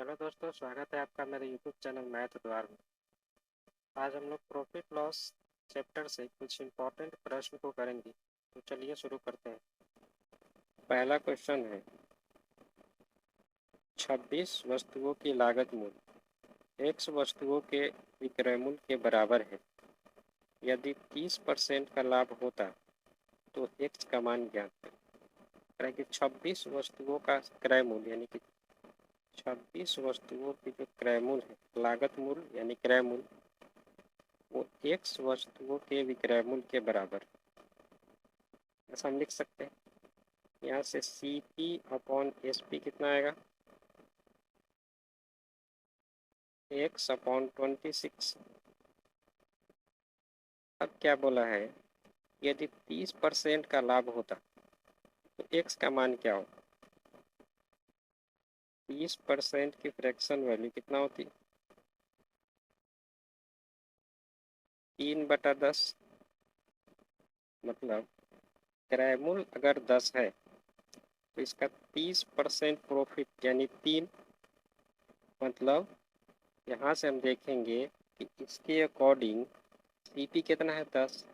Hello दोस्तों, स्वागत है आपका मेरे यूट्यूब चैनल मैथ द्वार में। आज हम लोग प्रॉफिट लॉस चैप्टर से कुछ इम्पोर्टेंट प्रश्न को करेंगे। तो चलिए शुरू करते हैं। पहला क्वेश्चन है, 26 वस्तुओं की लागत मूल्य x वस्तुओं के विक्रय मूल्य के बराबर है। यदि 30% का लाभ होता तो x का मान ज्ञात करें। कि 26 वस्तुओं का क्रय मूल्य यानी कि 26 वस्तुओं की जो क्रय मूल्य है, लागत मूल्य यानी क्रय मूल्य, वो x वस्तुओं के विक्रय मूल्य के बराबर। ऐसा हम लिख सकते हैं। यहाँ से CP/SP कितना आएगा? x/26। अब क्या बोला है, यदि 30% का लाभ होता तो x का मान क्या हो? 30% की फ्रैक्शन वैल्यू कितना होती? 3/10। मतलब क्रय मूल्य अगर 10 है तो इसका 30% प्रॉफिट यानी 3। मतलब यहाँ से हम देखेंगे कि इसके अकॉर्डिंग CP कितना है? 10।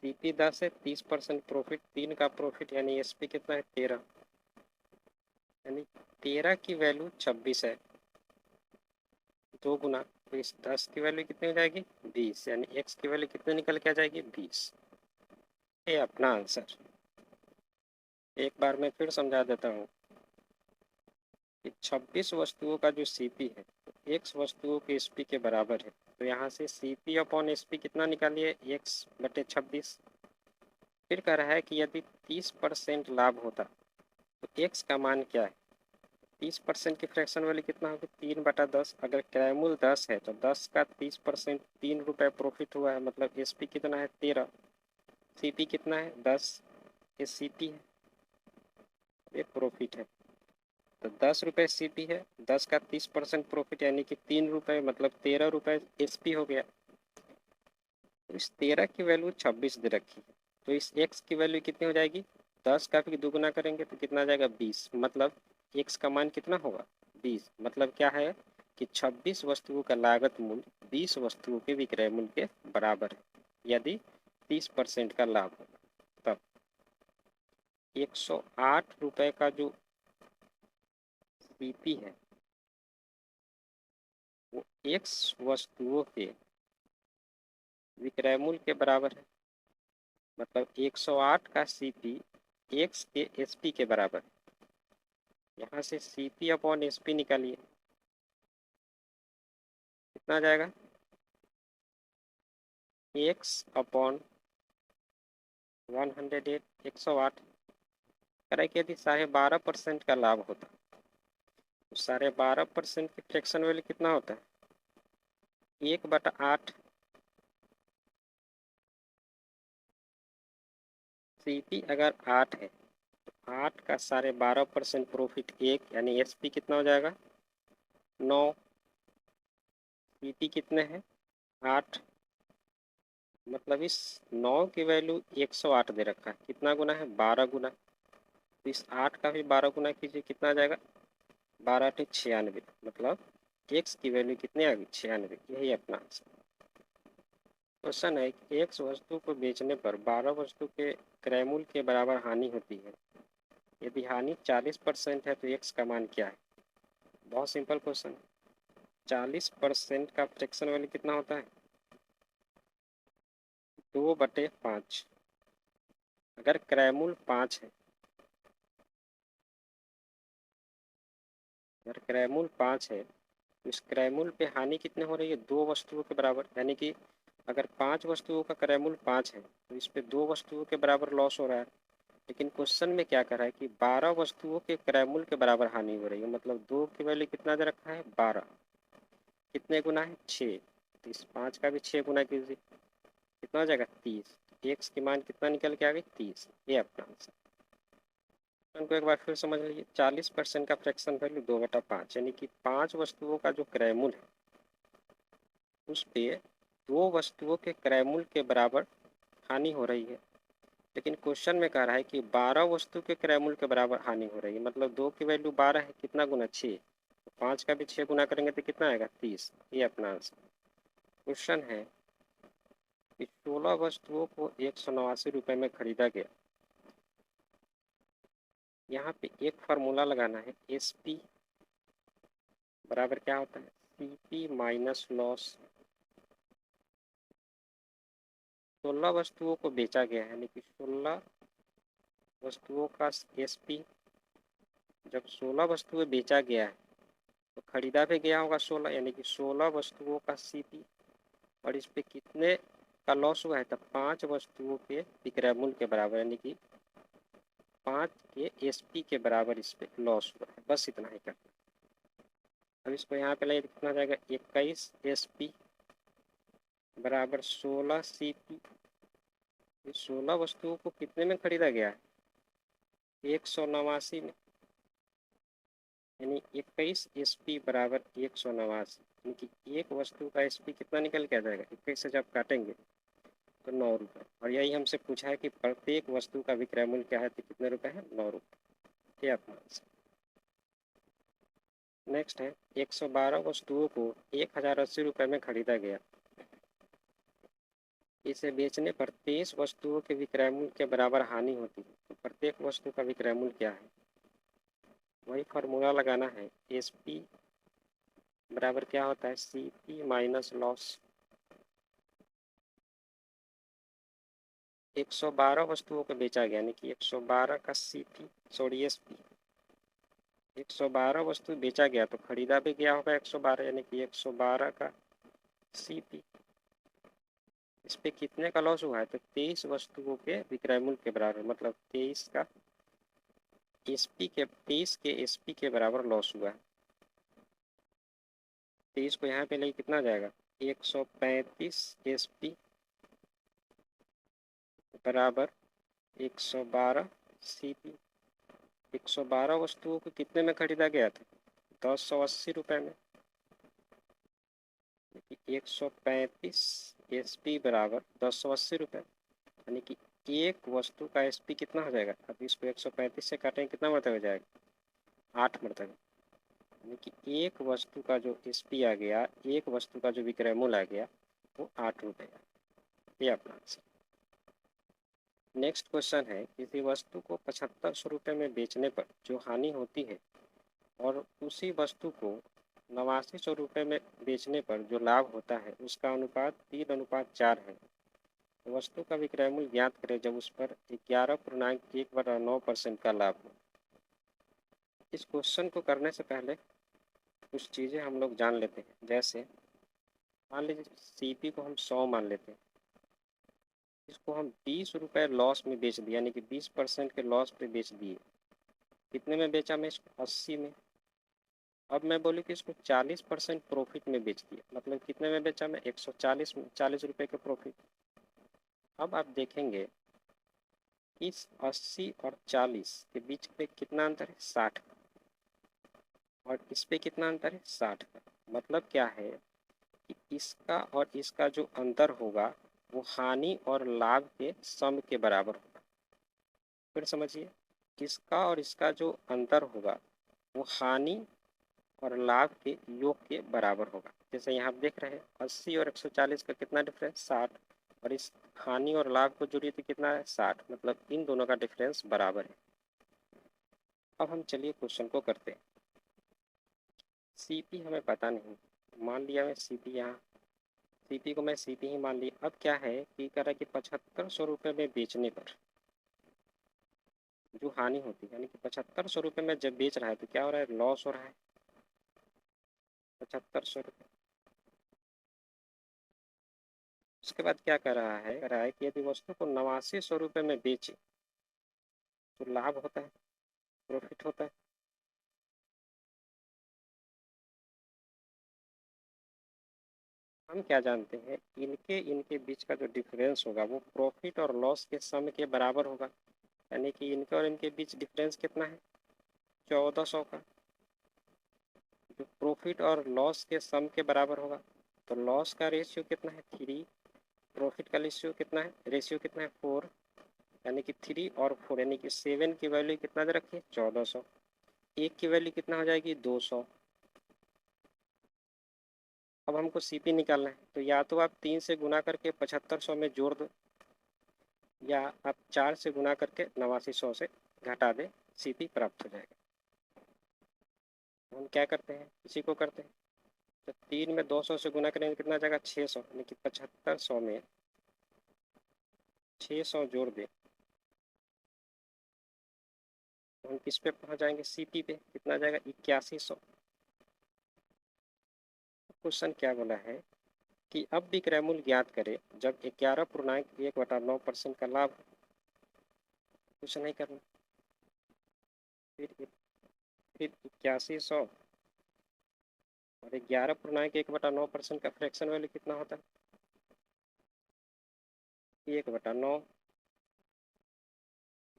CP 10 है, 30% प्रॉफिट, 3 का प्रॉफिट यानी SP कितना है? 13। यानी 13 की वैल्यू 26 है, 2 गुना। तो इस 10 की वैल्यू कितनी हो जाएगी? 20। यानी x की वैल्यू कितनी निकल के आ जाएगी? 20। ये अपना आंसर। एक बार मैं फिर समझा देता हूँ कि 26 वस्तुओं का जो CP है तो x वस्तुओं के SP के बराबर है। तो यहाँ से CP/SP कितना निकालिए? x/26। फिर कह रहा है कि यदि 30% लाभ होता तो x का मान क्या है? 30% की फ्रैक्शन वैल्यू कितना होगी? 3/10। अगर क्रय मूल्य 10 है तो 10 का 30% 3 रुपये प्रॉफिट हुआ है। मतलब SP कितना है? 13। CP कितना है? 10। ये CP है, ये प्रॉफिट है। तो 10 रुपये CP है, 10 का 30% प्रॉफिट यानी कि 3 रुपये, मतलब 13 रुपये SP हो गया। तो इस 13 की वैल्यू 26 दे रखी है। तो इस x की वैल्यू कितनी हो जाएगी? 10 का भी दुगुना करेंगे तो कितना आ जाएगा? 20। मतलब x का मान कितना होगा? 20। मतलब क्या है कि 26 वस्तुओं का लागत मूल्य 20 वस्तुओं के विक्रय मूल्य के बराबर है यदि 30% का लाभ होगा। तब 108 रुपये का जो CP है वो x वस्तुओं के विक्रय मूल्य के बराबर है। मतलब 108 का CP x के SP के बराबर है। यहाँ से CP/SP निकालिए, कितना आ जाएगा? x/108। 108 करें कि यदि 12.5% का लाभ होता तो 12.5% की फ्रैक्शन वैल्यू कितना होता है? 1/8। CP अगर 8 है तो 8 का 12.5% प्रॉफिट 1 यानी SP कितना हो जाएगा? 9। CP कितने हैं? 8। मतलब इस 9 की वैल्यू 108 दे रखा है। कितना गुना है? 12 गुना। तो इस 8 का भी 12 गुना कीजिए, कितना आ जाएगा? 12×8 = 96। मतलब x की वैल्यू कितनी आ गई? 96। यही अपना आंसर। क्वेश्चन है कि एक वस्तु को बेचने पर 12 वस्तु के क्रय मूल्य के बराबर हानि होती है। यदि हानि 40% है तो x का मान क्या है? बहुत सिंपल क्वेश्चन। 40% का फ्रैक्शन वैल्यू कितना होता है? 2/5। अगर क्रय मूल्य 5 है, अगर क्रय मूल्य 5 है तो इस क्रय मूल्य पे हानि कितने हो रही है? 2 वस्तुओं के बराबर। यानी कि अगर 5 वस्तुओं का क्रय मूल्य 5 है तो इस पे 2 वस्तुओं के बराबर लॉस हो रहा है। लेकिन क्वेश्चन में क्या कर रहा है कि 12 वस्तुओं के क्रय मूल्य के बराबर हानि हो रही है। मतलब 2 की वैल्यू कितना दे रखा है? 12। कितने गुना है? 6। तो इस 5 का भी 6 गुना कीजिए, कितना हो जाएगा? 30। x की मान कितना निकल के आ गई? 30। ये अपना आंसर। उनको एक बार फिर समझ लीजिए। 40% का फ्रैक्शन वैल्यू 2/5 यानी कि 5 वस्तुओं का जो क्रय मूल्य है उस पे 2 वस्तुओं के क्रय मूल्य के बराबर हानि हो रही है। लेकिन क्वेश्चन में कह रहा है कि 12 वस्तु के क्रय मूल्य के बराबर हानि हो रही है। मतलब 2 की वैल्यू 12 है, कितना गुना? 6। 5 का भी 6 गुना करेंगे तो कितना आएगा 30। ये अपना आंसर। क्वेश्चन है कि 16 वस्तुओं को 189 रुपये में खरीदा गया। यहाँ पे एक फार्मूला लगाना है, एस पी बराबर क्या होता है सी पी माइनस लॉस। 16 वस्तुओं को बेचा गया है, यानी कि 16 वस्तुओं का एस पी। जब 16 वस्तुएं बेचा गया है तो खरीदा भी गया होगा 16, यानी कि 16 वस्तुओं का सी पी। और इस पे कितने का लॉस हुआ है, तो 5 वस्तुओं के विक्रय मूल्य के बराबर, यानी कि 5 के एस पी के बराबर इस पे लॉस हुआ है। बस इतना ही करना। अब इसको यहाँ पे लगे कितना जाएगा 21 एस पी बराबर 16 सी पी। 16 वस्तुओं को कितने में खरीदा गया है 189 में, यानी 21 एस पी बराबर 189, यानी कि एक वस्तु का एस पी कितना निकल के आ जाएगा 21 से जब काटेंगे तो 9 रुपये। और यही हमसे पूछा है कि प्रत्येक वस्तु का विक्रय मूल्य क्या है, तो कितने रुपए है 9 रुपये। ये अपना आंसर। नेक्स्ट है 112 वस्तुओं को 1080 रुपये में खरीदा गया। इसे बेचने पर 23 वस्तुओं के विक्रय मूल्य के बराबर हानि होती है, तो प्रत्येक वस्तु का विक्रय मूल्य क्या है, वही फार्मूला लगाना है, एस पी बराबर क्या होता है सी पी माइनस लॉस। 112 वस्तुओं को बेचा गया, यानी कि 112 का C P sorry S P. 112 वस्तु बेचा गया तो खरीदा भी गया होगा 112, यानी कि 112 का सी पी। इस पे कितने का लॉस हुआ है, तो 23 वस्तुओं के विक्रय मूल्य के बराबर, मतलब 23 का एसपी के 23 के एसपी के बराबर लॉस हुआ है। 23 को यहाँ पे ले कितना जाएगा 135 एसपी बराबर 112 सीपी। 112 वस्तुओं को कितने में खरीदा गया था 1080 रुपये में। 135 एसपी बराबर 1080 रुपये, यानी कि एक वस्तु का एसपी कितना हो जाएगा, अब इसको 135 से काटेंगे कितना मरतबा हो जाएगा 8 मरतबा, यानी कि एक वस्तु का जो एसपी आ गया, एक वस्तु का जो विक्रय मूल्य आ गया वो 8 रुपये। ये अपना आंसर। नेक्स्ट क्वेश्चन है किसी वस्तु को 7500 रुपये में बेचने पर जो हानि होती है और उसी वस्तु को 8900 रुपये में बेचने पर जो लाभ होता है उसका अनुपात 3:4 है। वस्तु का विक्रय मूल्य ज्ञात करें जब उस पर 11.1/9% का लाभ हो। इस क्वेश्चन को करने से पहले कुछ चीज़ें हम लोग जान लेते हैं। जैसे मान लीजिए सीपी को हम 100 मान लेते हैं, इसको हम 20 रुपये लॉस में बेच दिए, यानी कि 20% के लॉस पे बेच दिए। कितने में बेचा मैं इसको 80 में। अब मैं बोलूँ कि इसको 40% प्रॉफिट में बेच दिया, मतलब कितने में बेचा मैं 140 में, 40 रुपये के प्रॉफिट। अब आप देखेंगे इस 80 और 40 के बीच पे कितना अंतर है 60 का, और इस पे कितना अंतर है 60 का। मतलब क्या है कि इसका और इसका जो अंतर होगा वो हानि और लाभ के सम के बराबर होगा। फिर समझिए, इसका और इसका जो अंतर होगा वो हानि और लाभ के योग के बराबर होगा। जैसे यहाँ आप देख रहे हैं 80 और 140 का कितना डिफरेंस 60, और इस हानि और लाभ को जोड़िए तो कितना है 60, मतलब इन दोनों का डिफरेंस बराबर है। अब हम चलिए क्वेश्चन को करते हैं। सीपी हमें पता नहीं, मान लिया मैं सीपी, यहाँ सीपी को मैं सीपी ही मान लिया। अब क्या है कि कह रहा है कि 7500 रुपये में बेचने पर जो हानि होती है, यानी कि 7500 रुपये में जब बेच रहा है तो क्या हो रहा है लॉस हो रहा है 7500 रुपये। उसके बाद क्या कह रहा है कि यदि वस्तु को 8900 रुपये में बेचे तो लाभ होता है, प्रॉफिट होता है। हम क्या जानते हैं इनके बीच का जो डिफरेंस होगा वो प्रॉफिट और लॉस के सम के बराबर होगा, यानी कि इनके और इनके बीच डिफरेंस कितना है 1400 का। जो प्रॉफिट और लॉस के सम के बराबर होगा तो लॉस का रेशियो कितना है 3, प्रॉफिट का रेशियो कितना है 4, यानी कि 3 और 4, यानी कि 7 की वैल्यू कितना दे रखी है 1400। एक की वैल्यू कितना हो जाएगी 200, अब हमको सीपी निकालना है, तो या तो आप 3 से गुना करके 7500 में जोड़ दो, या आप 4 से गुना करके 8900 से घटा दें, सीपी प्राप्त हो जाएगा। हम क्या करते हैं, इसी को करते हैं। तो 3 में 200 से गुना करेंगे कितना जाएगा, 600, यानी कि 7500 में 600 जोड़ दें, तो हम किस पे पहुंच जाएंगे, सीपी पे। कितना जाएगा, 8100। क्वेश्चन क्या बोला है कि अब विक्रय मूल्य ज्ञात करें जब 11.1/9% का लाभ। कुछ नहीं करना, फिर 8100 और 11.1/9% का फ्रैक्शन वैल्यू कितना होता है, 1/9।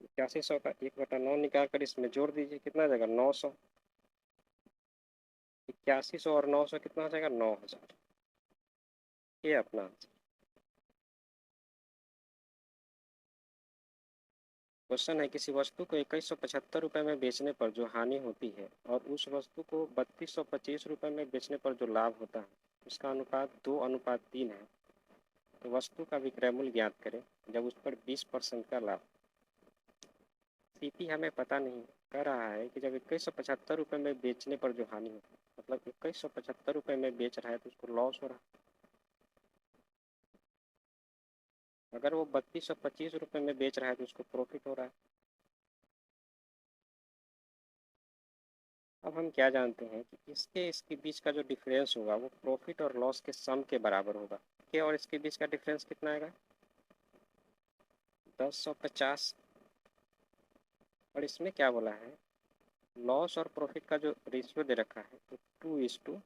8100 का 1/9 निकाल कर इसमें जोड़ दीजिए, कितना जाएगा, 900। 8100 और 900 कितना हो जाएगा, 9000। ये अपना आंसर। क्वेश्चन है, किसी वस्तु को 2175 रुपये में बेचने पर जो हानि होती है और उस वस्तु को 3225 रुपये में बेचने पर जो लाभ होता है, उसका अनुपात 2:3 है। तो वस्तु का विक्रय मूल्य ज्ञात करें जब उस पर 20% का लाभ। सीपी हमें पता नहीं, कह रहा है कि जब 2175 रुपये में बेचने पर जो हानि होती है, मतलब 2175 रुपये में बेच रहा है तो उसको लॉस हो रहा है। अगर वो 3225 रुपये में बेच रहा है तो उसको प्रॉफिट हो रहा है। अब हम क्या जानते हैं कि इसके बीच का जो डिफरेंस होगा वो प्रॉफिट और लॉस के सम के बराबर होगा। के और इसके बीच का डिफरेंस कितना आएगा, 1050। और इसमें क्या बोला है, लॉस और प्रॉफिट का जो रेशियो दे रखा है तो 2:8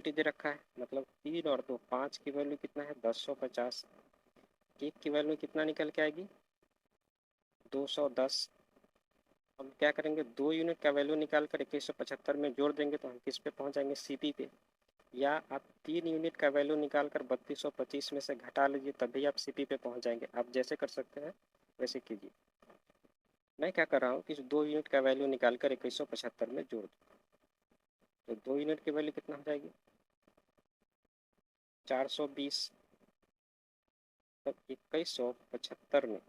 दे रखा है। मतलब 3 और 2, 5 की वैल्यू कितना है, 1050। एक की वैल्यू कितना निकल के आएगी, 210। हम क्या करेंगे, 2 यूनिट का वैल्यू निकाल कर 2175 में जोड़ देंगे तो हम किस पे पहुंच जाएंगे, सीपी पे। या आप 3 यूनिट का वैल्यू निकाल कर 3225 में से घटा लीजिए, तभी आप सीपी पे पहुंच जाएंगे। आप जैसे कर सकते हैं वैसे कीजिए। मैं क्या कर रहा हूँ कि 2 यूनिट का वैल्यू निकाल कर 2175 में जोड़ दूँ, तो 2 यूनिट की वैल्यू कितना हो जाएगी, 420। तब 2175 में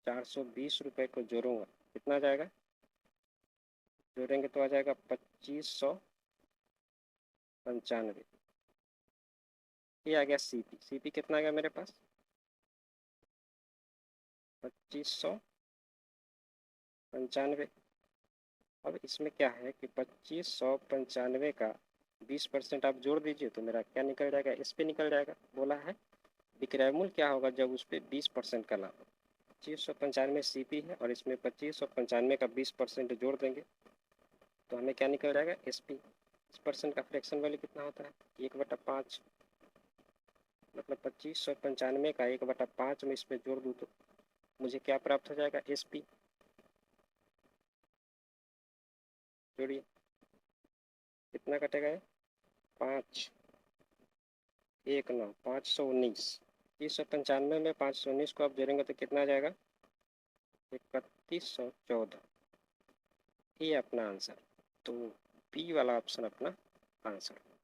420 रुपये को जोड़ूंगा, कितना जाएगा, जोड़ेंगे तो आ जाएगा 2595। ये आ गया सीपी। सीपी कितना आ गया मेरे पास, 2595। अब इसमें क्या है कि 2595 का 20% आप जोड़ दीजिए तो मेरा क्या निकल जाएगा, इस पे निकल जाएगा। बोला है विक्रय मूल्य क्या होगा जब उस पर 20% का लाभ। 2595 सीपी है और इसमें 2595 का 20% जोड़ देंगे तो हमें क्या निकल जाएगा, एसपी। इस परसेंट का फ्रैक्शन वैल्यू कितना होता है, 1/5। मतलब 2595 का 1/5 में इसमें जोड़ दूँ तो मुझे क्या प्राप्त हो जाएगा, एसपी। जोड़िए, कितना कटेगा, 519, 519। 2595 में 519 को आप जोड़ेंगे तो कितना आ जाएगा, 3114। ये अपना आंसर। तो बी वाला ऑप्शन अपना आंसर।